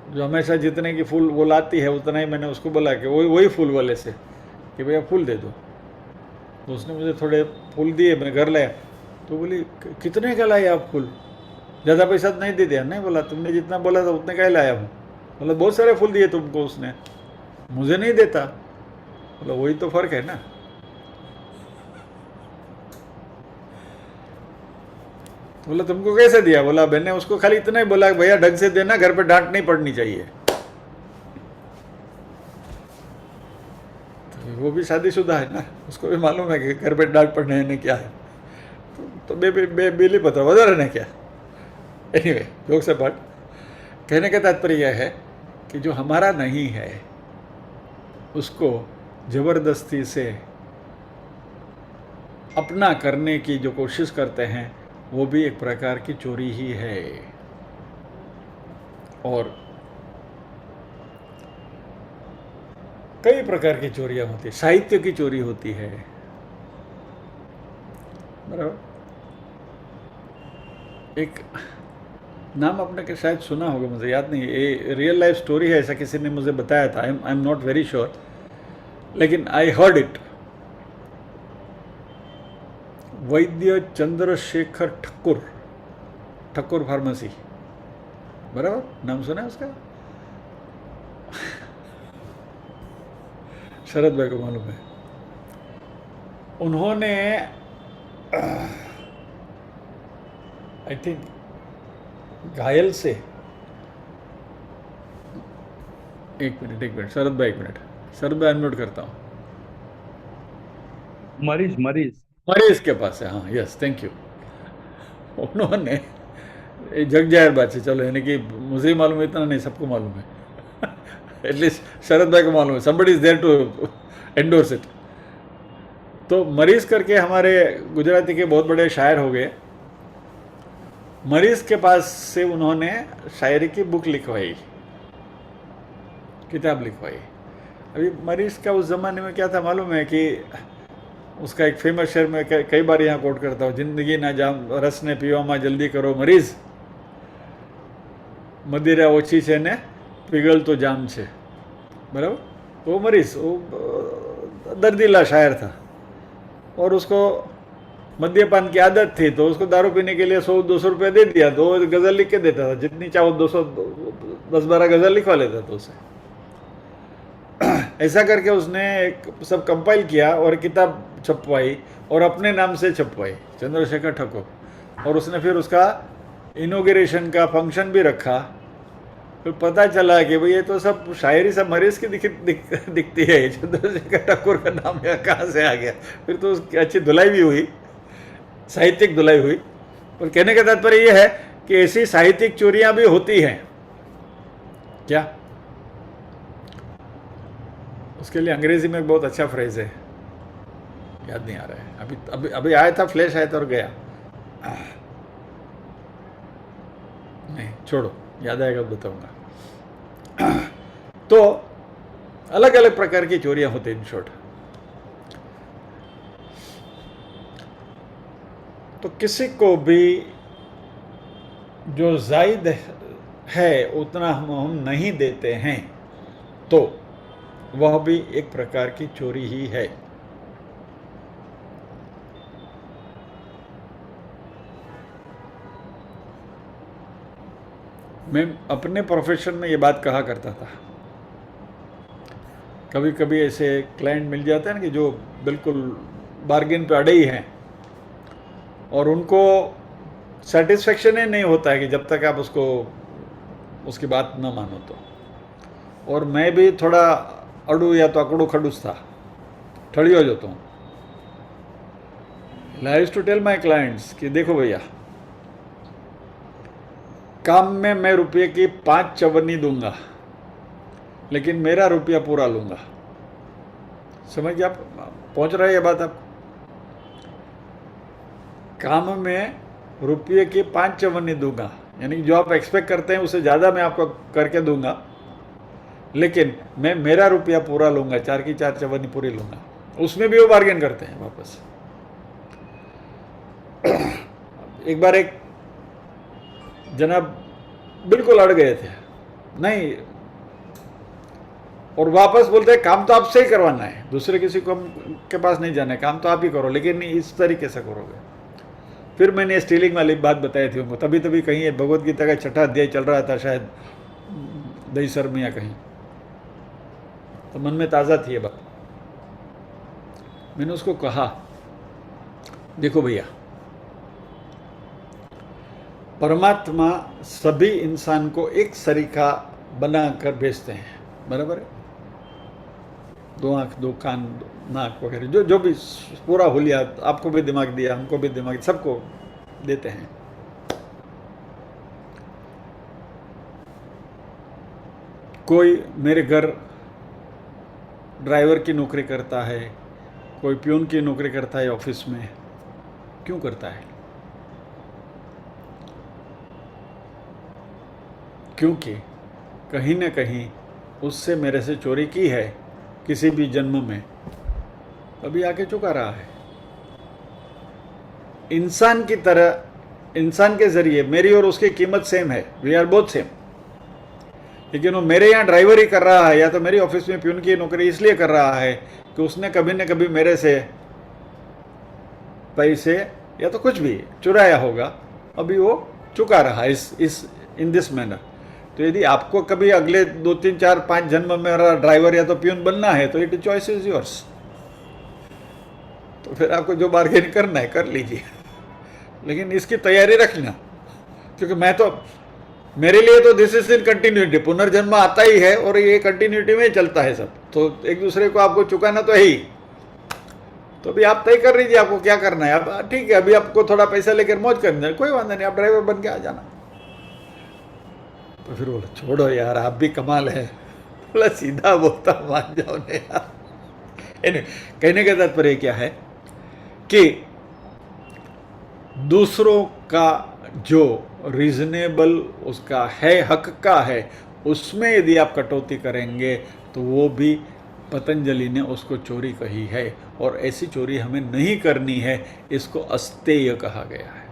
जो हमेशा जितने की फूल वो लाती है उतना ही मैंने उसको बोला कि वही फूल वाले से कि भैया फूल दे दो। तो उसने मुझे थोड़े फूल दिए, मैं घर लाया। तो बोली कितने का लाए आप फूल? ज़्यादा पैसा तो नहीं दे दिया? नहीं, बोला तुमने जितना बोला था उतने का ही लाया हूँ। बोला बहुत सारे फूल दिए तुमको उसने, मुझे नहीं देता। बोला वही तो फर्क है ना। बोला तुमको कैसे दिया? बोला मैंने उसको खाली इतना ही बोला भैया ढंग से देना, घर पे डांट नहीं पड़नी चाहिए। तो वो भी शादीशुदा है ना, उसको भी मालूम है कि घर पे डांट पड़ने ने क्या है। तो बेली पता वजह ने क्या। एनीवे, जोक से पार्ट, कहने का तात्पर्य यह है कि जो हमारा नहीं है उसको जबरदस्ती से अपना करने की जो कोशिश करते हैं वो भी एक प्रकार की चोरी ही है। और कई प्रकार की चोरियां होती है। साहित्य की चोरी होती है, बराबर। एक नाम आपने के शायद सुना होगा, मुझे याद नहीं, ये रियल लाइफ स्टोरी है, ऐसा किसी ने मुझे बताया था। I am not very sure, लेकिन I heard it. Vaidya Chandrashekhar ठक्कुर, ठक्कुर pharmacy, बराबर, नाम सुना है उसका? शरद भाई को मालूम है। उन्होंने आई थिंक घायल से, एक मिनट शरद भाई, एक मिनट, शरद भाई अनम्यूट करता हूँ। मरीज के पास है, हाँ, यस, थैंक यू। उन्होंने, जग जाहिर बात है, चलो, यानी कि मुझे ही मालूम है इतना नहीं, सबको मालूम है। एटलीस्ट शरद भाई को मालूम है, somebody is there to endorse it। तो मरीज करके हमारे गुजराती के बहुत बड़े शायर हो गए। मरीज के पास से उन्होंने शायरी की बुक लिखवाई, किताब लिखवाई। अभी मरीज का उस ज़माने में क्या था मालूम है कि उसका एक फेमस शेर में कई बार यहाँ कोट करता हूँ, जिंदगी ना जाम रस ने पीवा जल्दी करो मरीज, मदिरा ओછી છે ને पिघल तो जाम છે, बराबर। वो मरीज, वो दर्दीला शायर था और उसको मद्यपान की आदत थी, तो उसको दारू पीने के लिए 100-200 रुपये दे दिया तो वो गज़ल लिख के देता था, जितनी चाहो 200 10-12 गज़ल लिखवा लेता था उसे। ऐसा करके उसने एक सब कंपाइल किया और किताब छपवाई और अपने नाम से छपवाई, चंद्रशेखर ठाकुर। और उसने फिर उसका इनॉग्रेशन का फंक्शन भी रखा। फिर पता चला कि भाई ये तो सब शायरी सब मरीज की दिखती है, चंद्रशेखर ठाकुर का नाम यहाँ कहाँ से आ गया। फिर तो उसकी अच्छी धुलाई भी हुई, साहित्यिक धुलाई हुई। और कहने का तात्पर्य यह है कि ऐसी साहित्यिक चोरियां भी होती हैं क्या। उसके लिए अंग्रेजी में एक बहुत अच्छा फ्रेज है, याद नहीं आ रहा है अभी, अभी अभी आया था, फ्लैश आया था और गया। नहीं छोड़ो, याद आएगा तो बताऊंगा। तो अलग अलग प्रकार की चोरियां होती हैं इन शॉर्ट। तो किसी को भी जो जायद है उतना हम नहीं देते हैं तो वह भी एक प्रकार की चोरी ही है। मैं अपने प्रोफेशन में ये बात कहा करता था। कभी कभी ऐसे क्लाइंट मिल जाते हैं ना कि जो बिल्कुल बार्गेन पे अड़े ही हैं और उनको सेटिस्फेक्शन ही नहीं होता है कि जब तक आप उसको उसकी बात न मानो तो। और मैं भी थोड़ा अड़ू या तो अकड़ू खड़ूस था, ठड़ी हो जाता हूँ। I used to tell my clients कि देखो भैया, काम में मैं रुपये की 5 चवन्नी दूंगा लेकिन मेरा रुपया पूरा लूंगा। समझ गया, आप पहुंच रहा है ये बात। आप काम में रुपये की 5 चवन्नी दूंगा, यानी जो आप एक्सपेक्ट करते हैं उससे ज़्यादा मैं आपको करके दूंगा, लेकिन मैं मेरा रुपया पूरा लूंगा, 4 की 4 चवन्नी पूरी लूंगा। उसमें भी वो बार्गेन करते हैं वापस। एक बार एक जनाब बिल्कुल अड़ गए थे, नहीं, और वापस बोलते हैं काम तो आपसे ही करवाना है, दूसरे किसी को के पास नहीं जाना है, काम तो आप ही करो, लेकिन इस तरीके से करोगे। फिर मैंने स्टीलिंग वाली बात बताई थी उनको। तभी तभी कहीं ये भगवत गीता का 6ठा अध्याय चल रहा था, शायद दहीसर में या कहीं, तो मन में ताज़ा थी ये बात। मैंने उसको कहा, देखो भैया, परमात्मा सभी इंसान को एक सरीखा बनाकर भेजते हैं, बराबर है। 2 आँख 2 कान 2 नाक वगैरह जो भी पूरा हुलिया, आपको भी दिमाग दिया, हमको भी दिमाग, सबको देते हैं। कोई मेरे घर ड्राइवर की नौकरी करता है, कोई प्यून की नौकरी करता है ऑफिस में। क्यों करता है? क्योंकि कहीं ना कहीं उससे मेरे से चोरी की है किसी भी जन्म में, अभी आके चुका रहा है। इंसान की तरह, इंसान के जरिए मेरी और उसकी कीमत सेम है, वी आर बोथ सेम। लेकिन वो मेरे यहाँ ड्राइवर ही कर रहा है या तो मेरी ऑफिस में प्यून की नौकरी इसलिए कर रहा है कि उसने कभी न कभी मेरे से पैसे या तो कुछ भी चुराया होगा, अभी वो चुका रहा है इस इन दिस मैनर। तो यदि आपको कभी अगले 2, 3, 4, 5 जन्म में मेरा ड्राइवर या तो प्यून बनना है तो इट चॉइस इज योर्स। तो फिर आपको जो बार्गेन करना है कर लीजिए, लेकिन इसकी तैयारी रखना, क्योंकि मैं तो, मेरे लिए तो दिस इज इन कंटिन्यूटी, पुनर्जन्म आता ही है और ये कंटिन्यूटी में चलता है सब। तो एक दूसरे को आपको चुकाना तो है ही। तो अभी आप तय कर लीजिए आपको क्या करना है। अब ठीक है, अभी आपको थोड़ा पैसा लेकर मौज करना है, कोई वादा नहीं, आप ड्राइवर बन के आ जाना। तो फिर बोला छोड़ो यार, आप भी कमाल है, बोला सीधा बोलता मान जाओ ने यार। कहने का तात्पर्य क्या है कि दूसरों का जो रीजनेबल उसका है, हक का है, उसमें यदि आप कटौती करेंगे तो वो भी पतंजलि ने उसको चोरी कही है, और ऐसी चोरी हमें नहीं करनी है। इसको अस्तेय कहा गया है।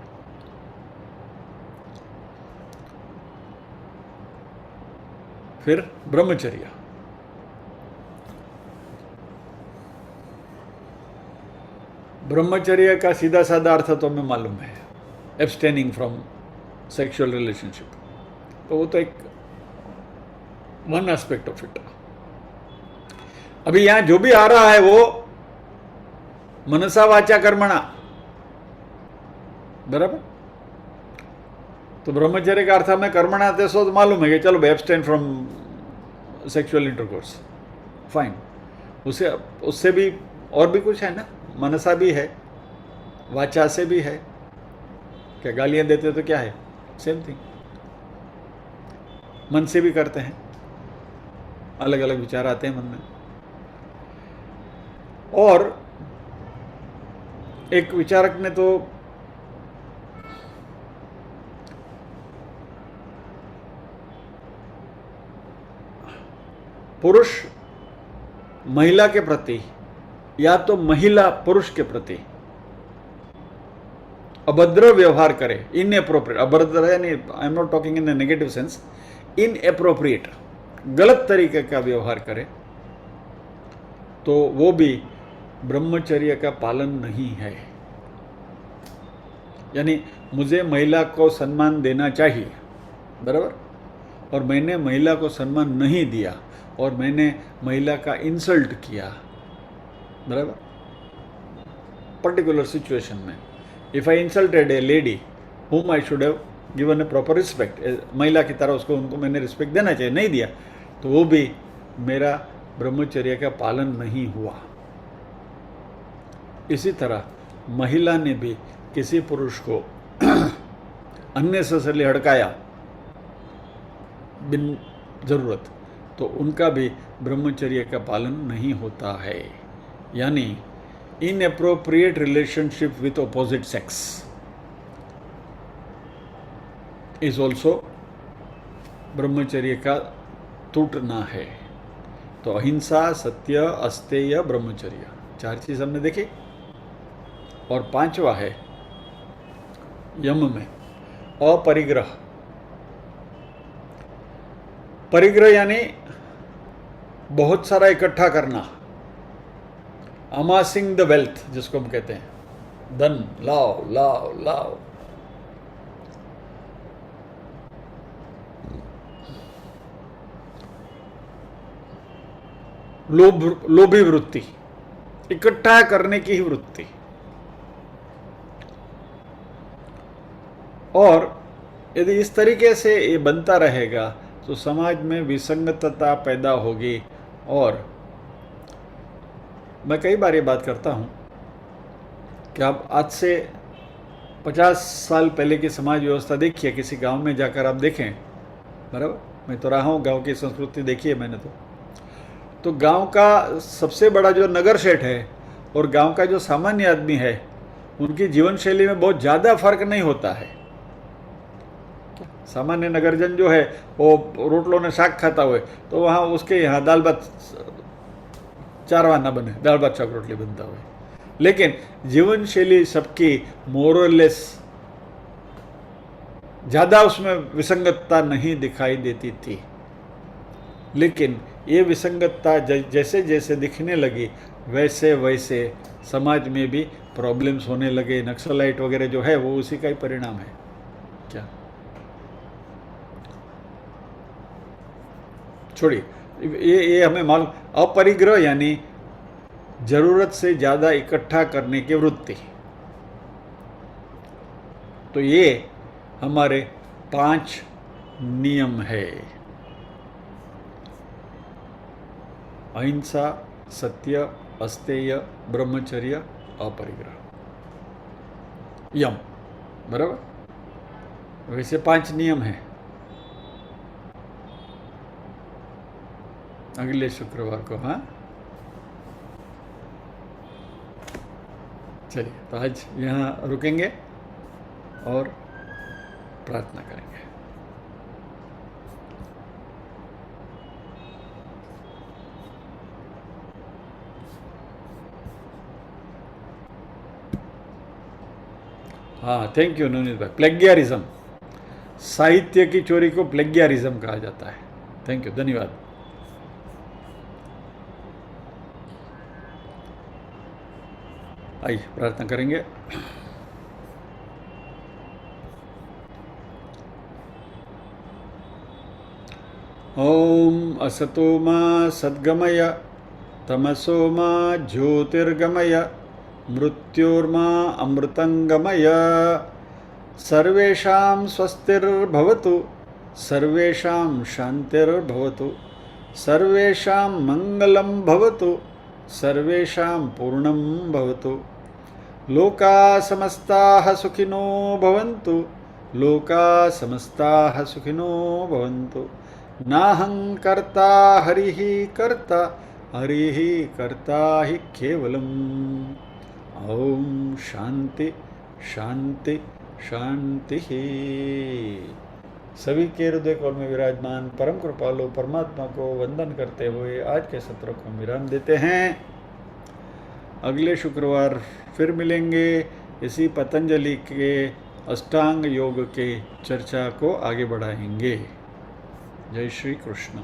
फिर ब्रह्मचर्य, ब्रह्मचर्य का सीधा साधा अर्थ तो हमें मालूम है, एब्सटेनिंग फ्रॉम सेक्सुअल रिलेशनशिप, तो वो तो एक वन एस्पेक्ट ऑफ इट। अभी यहां जो भी आ रहा है वो मनसा वाचा कर्मणा, बराबर। तो ब्रह्मचर्य का अर्थ हमें कर्मणा तेसो तो मालूम है कि चलो भाई abstain from sexual intercourse, fine. उससे भी और भी कुछ है ना, मनसा भी है, वाचा से भी है। क्या गालियां देते तो क्या है, सेम थिंग। मन से भी करते हैं, अलग अलग विचार आते हैं मन में। और एक विचारक ने तो पुरुष महिला के प्रति या तो महिला पुरुष के प्रति अभद्र व्यवहार करे, इनएप्रोप्रिएट, अभद्र यानी I am not talking in A negative sense, inappropriate, गलत तरीके का व्यवहार करे, तो वो भी ब्रह्मचर्य का पालन नहीं है। यानी मुझे महिला को सम्मान देना चाहिए, बराबर, और मैंने महिला को सम्मान नहीं दिया और मैंने महिला का इंसल्ट किया, बराबर, पर्टिकुलर सिचुएशन में। If I insulted a lady whom I should have given a proper respect, महिला की तरह उनको मैंने रिस्पेक्ट देना चाहिए, नहीं दिया, तो वो भी मेरा ब्रह्मचर्य का पालन नहीं हुआ। इसी तरह महिला ने भी किसी पुरुष को अननेसेसरली हड़काया बिन जरूरत, तो उनका भी ब्रह्मचर्य का पालन नहीं होता है। यानी inappropriate relationship with opposite sex is also ब्रह्मचर्य का टूटना है। तो अहिंसा, सत्य, अस्तेय, ब्रह्मचर्य, 4 चीज हमने देखी। और 5वां है यम में अपरिग्रह। परिग्रह यानी बहुत सारा इकट्ठा करना, अमासिंग द वेल्थ जिसको हम कहते हैं, धन लाओ लाओ लाओ। लोभी वृत्ति, इकट्ठा करने की ही वृत्ति। और यदि इस तरीके से ये बनता रहेगा तो समाज में विसंगतता पैदा होगी। और मैं कई बार ये बात करता हूँ कि आप आज से 50 साल पहले की समाज व्यवस्था देखिए, किसी गांव में जाकर आप देखें, बराबर, मैं तो रहा हूँ, गांव की संस्कृति देखी है मैंने। तो गांव का सबसे बड़ा जो नगर सेठ है और गांव का जो सामान्य आदमी है, उनकी जीवन शैली में बहुत ज़्यादा फर्क नहीं होता है। सामान्य नगरजन जो है वो रोटलों ने शाक खाता हुए, तो वहाँ उसके यहाँ दाल भात चारवा ना बने, दाल भात शाक रोटली बनता हुए। लेकिन जीवन शैली सबकी मोरलेस, ज़्यादा उसमें विसंगतता नहीं दिखाई देती थी। लेकिन ये विसंगतता जैसे जैसे दिखने लगी वैसे वैसे समाज में भी प्रॉब्लम्स होने लगे। नक्सलाइट वगैरह जो है वो उसी का ही परिणाम है। क्या छोड़िए, ये हमें मालूम। अपरिग्रह यानी जरूरत से ज़्यादा इकट्ठा करने की वृत्ति। तो ये हमारे 5 नियम है: अहिंसा, सत्य, अस्तेय, ब्रह्मचर्य, अपरिग्रह, यम, बराबर। वैसे 5 नियम हैं। अगले शुक्रवार को, हाँ चलिए, तो आज यहाँ रुकेंगे और प्रार्थना करेंगे। हाँ, थैंक यू नवनीत भाई। प्लेगियरिज्म, साहित्य की चोरी को प्लेगियरिज्म कहा जाता है। थैंक यू, धन्यवाद। आइए प्रार्थना करेंगे। ओम असतो मा सद्गमय तमसो मा ज्योतिर्गमय मृत्योर्मा अमृतंगमय। सर्वेषां स्वस्तिर्भवतु, सर्वेषां शान्तिर्भवतु, सर्वेषां मङ्गलं भवतु, सर्वेषां पूर्णं भवतु। लोकाः समस्ताः सुखिनो भवन्तु, लोकाः समस्ताः सुखिनो भवन्तु। नाहं कर्ता हरिः कर्ता, हरिः कर्ता हि केवलम्। ओम शांति शांति शांति। सभी के हृदय कोल में विराजमान परम कृपालु परमात्मा को वंदन करते हुए आज के सत्र को विराम देते हैं। अगले शुक्रवार फिर मिलेंगे, इसी पतंजलि के अष्टांग योग के चर्चा को आगे बढ़ाएंगे। जय श्री कृष्ण।